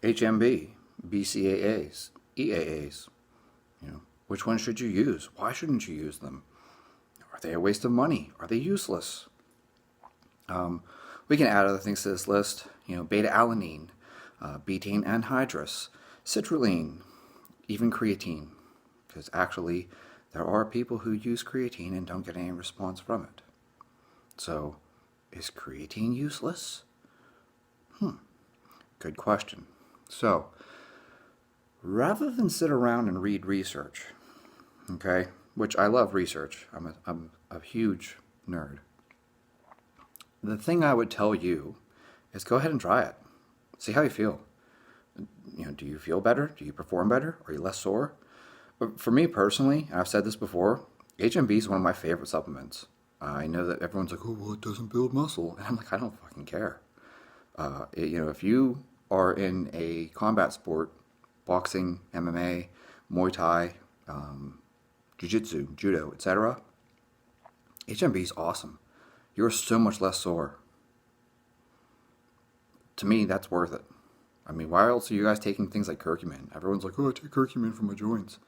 HMB, BCAAs, EAAs. Which one should you use? Why shouldn't you use them? Are they a waste of money? Are they useless? We can add other things to this list. Beta-alanine, betaine anhydrous, citrulline, even creatine. Because actually, there are people who use creatine and don't get any response from it. So, is creatine useless? Good question. So, rather than sit around and read research, okay, which I love research, I'm a huge nerd. The thing I would tell you is go ahead and try it. See how you feel. Do you feel better? Do you perform better? Are you less sore? For me personally, and I've said this before, HMB is one of my favorite supplements. I know that everyone's like, oh, well, it doesn't build muscle. And I'm like, I don't fucking care. If you are in a combat sport, boxing, MMA, Muay Thai, Jiu-Jitsu, Judo, etc., HMB is awesome. You're so much less sore. To me, that's worth it. I mean, why else are you guys taking things like curcumin? Everyone's like, oh, I take curcumin for my joints.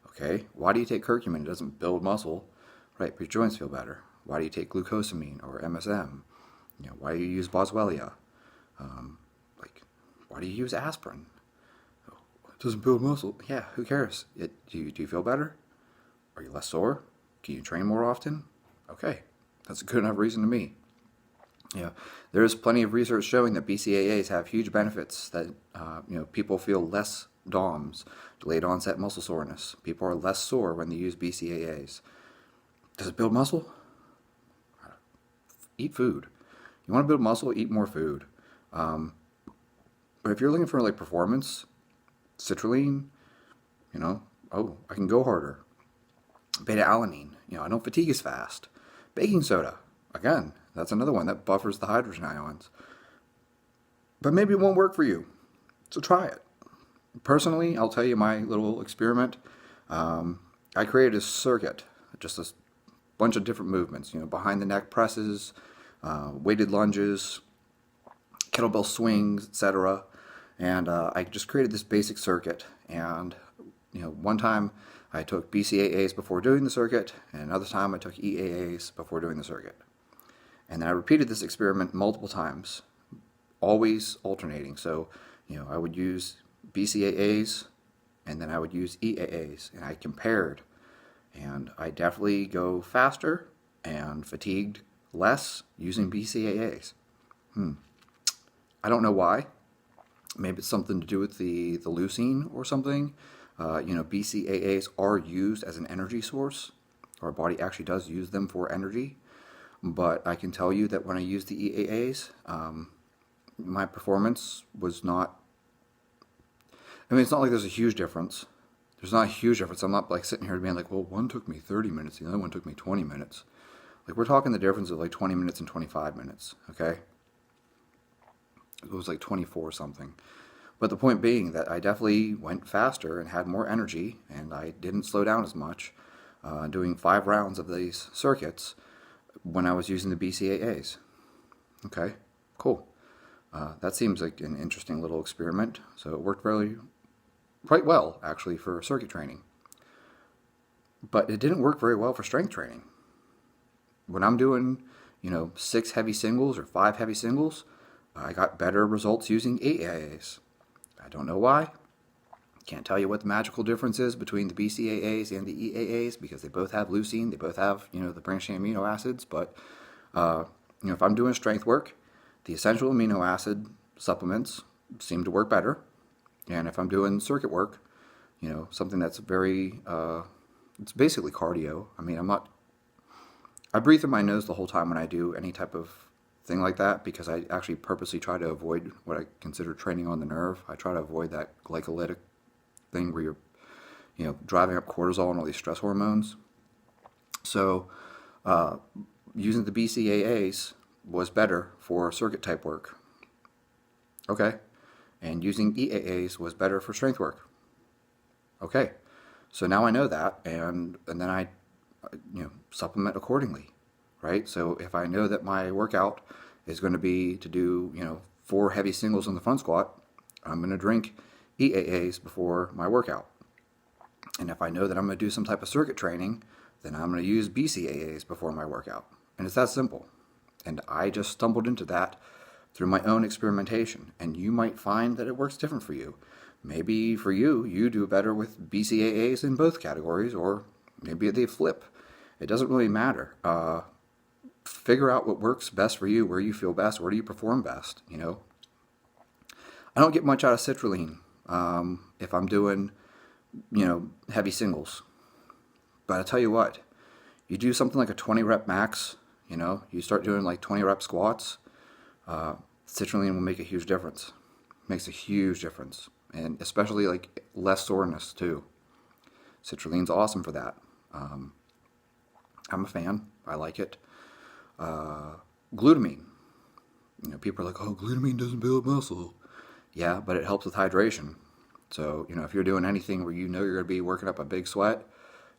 Okay, why do you take curcumin? It doesn't build muscle, right? But your joints feel better. Why do you take glucosamine or MSM? Why do you use boswellia? Why do you use aspirin? Oh, it doesn't build muscle. Yeah, who cares? Do you feel better? Are you less sore? Can you train more often? Okay, that's a good enough reason to me. There is plenty of research showing that BCAAs have huge benefits. That people feel less DOMS, delayed onset muscle soreness. People are less sore when they use BCAAs. Does it build muscle? Eat food. You want to build muscle? Eat more food. But if you're looking for performance, citrulline, I can go harder. Beta-alanine, I don't fatigue as fast. Baking soda, again, that's another one that buffers the hydrogen ions. But maybe it won't work for you, so try it. Personally, I'll tell you my little experiment. I created a circuit, just a bunch of different movements, behind the neck presses, weighted lunges, kettlebell swings, etc. And I just created this basic circuit. And one time I took BCAAs before doing the circuit, and another time I took EAAs before doing the circuit. And then I repeated this experiment multiple times, always alternating. So, I would use BCAAs, and then I would use EAAs, and I compared. And I definitely go faster and fatigued less using BCAAs. I don't know why. Maybe it's something to do with the leucine or something. BCAAs are used as an energy source. Our body actually does use them for energy. But I can tell you that when I used the EAAs, my performance was not... it's not like there's a huge difference. There's not a huge difference. I'm not sitting here being like, well, one took me 30 minutes, the other one took me 20 minutes. We're talking the difference of 20 minutes and 25 minutes, okay? It was 24 something. But the point being that I definitely went faster and had more energy, and I didn't slow down as much doing 5 rounds of these circuits when I was using the BCAAs. Okay, cool. That seems like an interesting little experiment. So it worked quite well, actually, for circuit training. But it didn't work very well for strength training. When I'm doing, 6 heavy singles or 5 heavy singles, I got better results using EAAs. I don't know why. Can't tell you what the magical difference is between the BCAAs and the EAAs, because they both have leucine, they both have, the branching amino acids. But, if I'm doing strength work, the essential amino acid supplements seem to work better. And if I'm doing circuit work, something that's very, it's basically cardio. I breathe through my nose the whole time when I do any type of thing like that, because I actually purposely try to avoid what I consider training on the nerve. I try to avoid that glycolytic thing where you're, driving up cortisol and all these stress hormones. So, using the BCAAs was better for circuit type work. Okay. And using EAAs was better for strength work. Okay. So now I know that, and then I supplement accordingly, right? So if I know that my workout is going to be to do, 4 heavy singles on the front squat, I'm going to drink EAAs before my workout. And if I know that I'm going to do some type of circuit training, then I'm going to use BCAAs before my workout. And it's that simple. And I just stumbled into that through my own experimentation. And you might find that it works different for you. Maybe for you, you do better with BCAAs in both categories, or maybe they flip. It doesn't really matter. Figure out what works best for you, where you feel best, where do you perform best, you know. I don't get much out of citrulline if I'm doing, heavy singles. But I tell you what, you do something like a 20 rep max, you start doing like 20 rep squats, citrulline will make a huge difference. Makes a huge difference. And especially like less soreness too. Citrulline's awesome for that. I'm a fan. I like it. Glutamine. People are like, oh, glutamine doesn't build muscle. Yeah, but it helps with hydration. So, if you're doing anything where you're going to be working up a big sweat,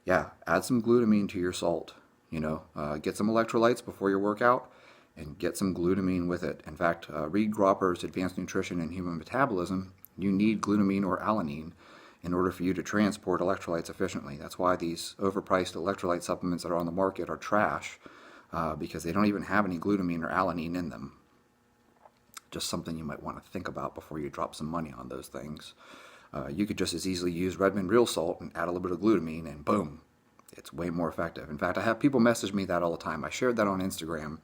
yeah, add some glutamine to your salt. Get some electrolytes before your workout and get some glutamine with it. In fact, read Gropper's Advanced Nutrition and Human Metabolism. You need glutamine or alanine in order for you to transport electrolytes efficiently. That's why these overpriced electrolyte supplements that are on the market are trash, because they don't even have any glutamine or alanine in them. Just something you might want to think about before you drop some money on those things. You could just as easily use Redmond Real Salt and add a little bit of glutamine and boom, it's way more effective. In fact, I have people message me that all the time. I shared that on Instagram,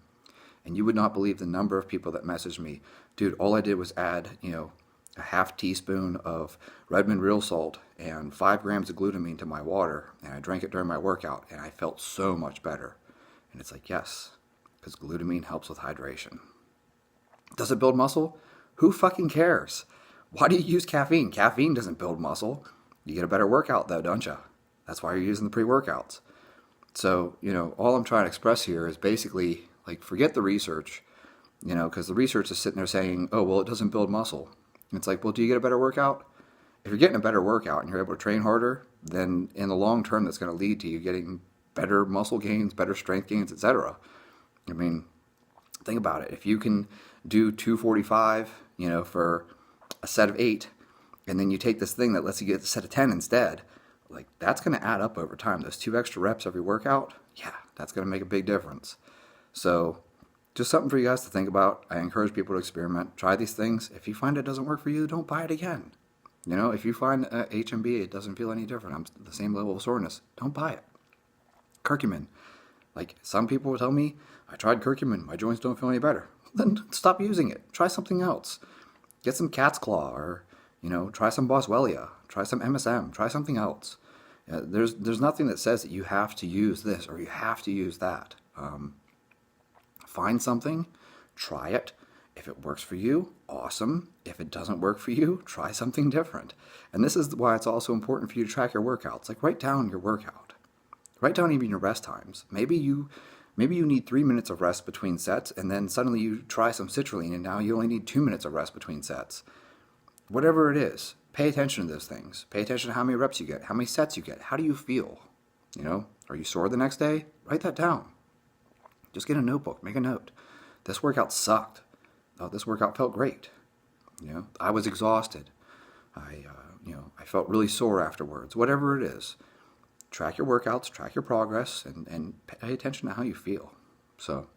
and you would not believe the number of people that message me, dude, all I did was add, a half teaspoon of Redmond Real Salt and 5 grams of glutamine to my water, and I drank it during my workout, and I felt so much better. And it's like, yes, because glutamine helps with hydration. Does it build muscle? Who fucking cares? Why do you use caffeine? Caffeine doesn't build muscle. You get a better workout though, don't you? That's why you're using the pre-workouts. So, all I'm trying to express here is basically, like, forget the research, because the research is sitting there saying, oh, well, it doesn't build muscle. And it's like, well, do you get a better workout? If you're getting a better workout and you're able to train harder, then in the long term, that's going to lead to you getting better muscle gains, better strength gains, etc. I mean, think about it. If you can do 245, for a set of 8, and then you take this thing that lets you get a set of 10 instead, like, that's going to add up over time. Those 2 extra reps every workout, yeah, that's going to make a big difference. So just something for you guys to think about. I encourage people to experiment. Try these things. If you find it doesn't work for you, don't buy it again. If you find HMB, it doesn't feel any different, I'm the same level of soreness, don't buy it. Curcumin. Like, some people will tell me, I tried curcumin, my joints don't feel any better. Then stop using it. Try something else. Get some cat's claw, or, try some Boswellia. Try some MSM. Try something else. There's nothing that says that you have to use this or you have to use that. Find something, try it. If it works for you, awesome. If it doesn't work for you, try something different. And this is why it's also important for you to track your workouts. Like, write down your workout. Write down even your rest times. Maybe you need 3 minutes of rest between sets, and then suddenly you try some citrulline, and now you only need 2 minutes of rest between sets. Whatever it is, pay attention to those things. Pay attention to how many reps you get, how many sets you get. How do you feel? Are you sore the next day? Write that down. Just get a notebook, make a note. This workout sucked. Oh, this workout felt great. I was exhausted. I felt really sore afterwards. Whatever it is, track your workouts, track your progress, and pay attention to how you feel. So,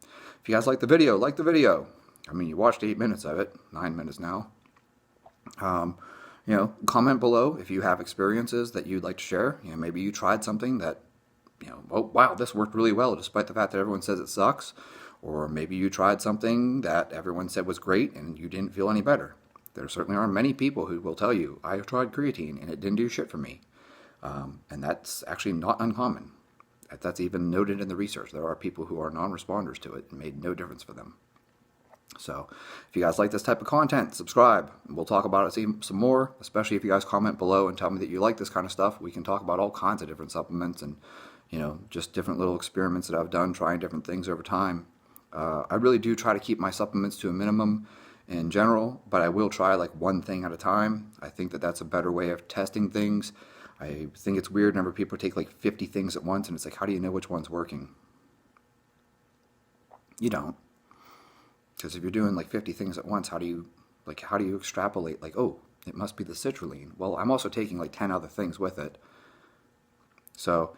if you guys like the video, like the video. I mean, you watched 8 minutes of it, 9 minutes now. Comment below if you have experiences that you'd like to share. Maybe you tried something that, oh, wow, this worked really well, despite the fact that everyone says it sucks. Or maybe you tried something that everyone said was great and you didn't feel any better. There certainly are many people who will tell you, I tried creatine and it didn't do shit for me. And that's actually not uncommon. That's even noted in the research. There are people who are non-responders to it and made no difference for them. So if you guys like this type of content, subscribe. We'll talk about it some more, especially if you guys comment below and tell me that you like this kind of stuff. We can talk about all kinds of different supplements and, just different little experiments that I've done, trying different things over time. I really do try to keep my supplements to a minimum in general, but I will try like one thing at a time. I think that that's a better way of testing things. I think it's weird whenever people take like 50 things at once, and it's like, how do you know which one's working? You don't. Because if you're doing like 50 things at once, how do you extrapolate like, oh, it must be the citrulline. Well, I'm also taking like 10 other things with it. So,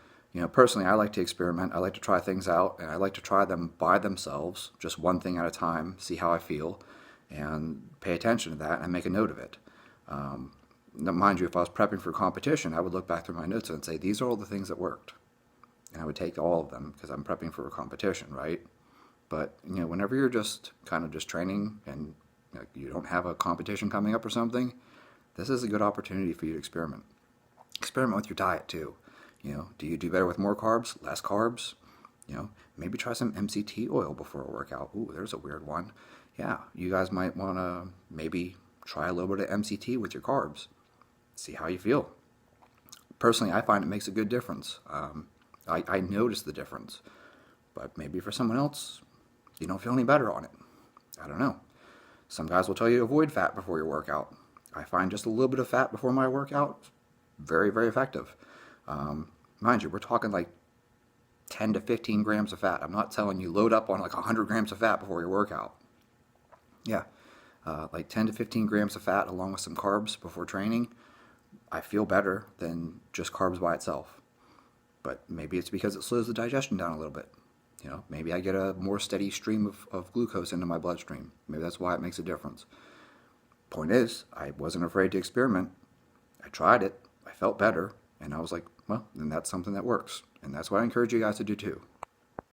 personally, I like to experiment. I like to try things out, and I like to try them by themselves, just one thing at a time, see how I feel, and pay attention to that and make a note of it. Now, mind you, if I was prepping for competition, I would look back through my notes and say, these are all the things that worked. And I would take all of them because I'm prepping for a competition, right? But, whenever you're just kind of just training and you don't have a competition coming up or something, this is a good opportunity for you to experiment. Experiment with your diet too. Do you do better with more carbs, less carbs? Maybe try some MCT oil before a workout. Ooh, there's a weird one. Yeah, you guys might want to maybe try a little bit of MCT with your carbs. See how you feel. Personally, I find it makes a good difference. I notice the difference. But maybe for someone else, you don't feel any better on it. I don't know. Some guys will tell you to avoid fat before your workout. I find just a little bit of fat before my workout very, very effective. Mind you, we're talking like 10 to 15 grams of fat. I'm not telling you load up on like 100 grams of fat before your workout. Yeah, like 10 to 15 grams of fat along with some carbs before training. I feel better than just carbs by itself. But maybe it's because it slows the digestion down a little bit. Maybe I get a more steady stream of glucose into my bloodstream. Maybe that's why it makes a difference. Point is, I wasn't afraid to experiment. I tried it. I felt better. And I was like, well, then that's something that works. And that's what I encourage you guys to do too.